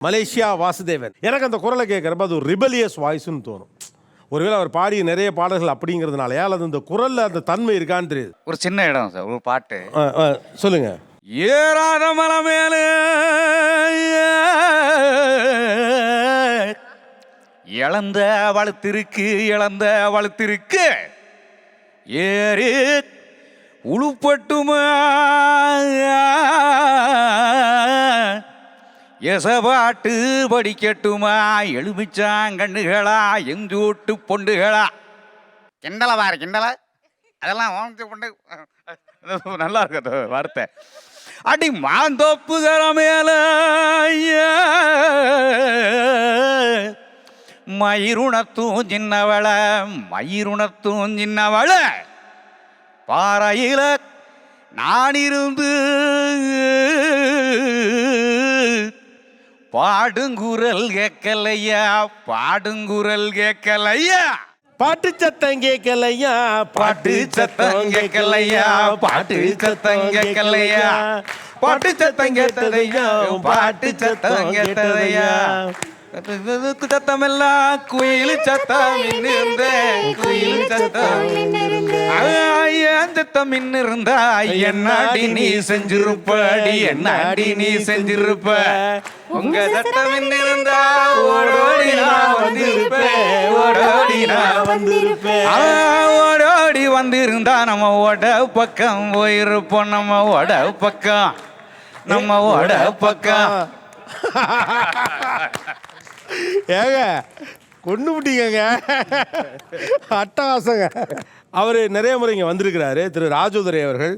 Malaysia Vasudevan. எனக்கு அந்த குரலை கேட்குறப்ப அது ஒரு ரிபலியஸ் வாய்ஸ்ன்னு தோணும். ஒருவேளை அவர் பாடிய நிறைய பாடல்கள் அப்படிங்கிறதுனாலயா அல்லது இந்த குரல்ல அந்த தன்மை இருக்கான்னு தெரியுது. ஒரு சின்ன இடம் சார், ஒரு பாட்டு. சொல்லுங்க. ஏறாத மலை மேல இழந்த வளர்த்திருக்கு, இழந்த வளர்த்திருக்கு, ஏறி உழுப்பட்டுமா எசபாட்டு படிக்கட்டுமா எலுமிச்சாங்கண்ணுகளா எஞ்சூட்டு பொண்டுகளா. கிண்டல வாரு கிண்டல, அதெல்லாம் பொண்டு நல்லா இருக்கு வார்த்தை. அடி மாந்தோப்புகிற மேல மயிருணத்தும் சின்னவள, மயிருணத்தும் சின்னவள, பாறையில நான் இருந்து பாடுங்குரல் கேட்கலையா, பாடுங்குரல் கேட்கலையா, பாட்டு சத்தம் கேட்கலையா, பாட்டு சத்தம் கேட்கலையா, பாட்டு சத்தம் கேட்கலையா, பாட்டு சத்தம் கேட்டதையா, பாட்டு சத்தம் கேட்டதையா, சத்தம் எல்லாம் குயில் சத்தம் இருந்த, குயில் சத்தம் ஏன் சத்தம் இருந்தா என்னாடி நீ செஞ்சிருப்படி, என்னாடி நீ செஞ்சிருப்ப, உங்க சத்தம் இருந்தா ஓடோடி நான் வந்திருப்பேன், ஓடோடி நான் வந்திருப்பேன், ஓடோடி வந்திருந்தா நம்ம ஓட பக்கம் போயிருப்போம், நம்ம ஓட பக்கம், நம்ம ஓட பக்கம். ஏங்க கொண்டு விட்டீங்க, அட்டகாசங்க. அவர் நிறைய முறை இங்கே வந்திருக்கிறாரு, திரு ராஜதுரை அவர்கள்.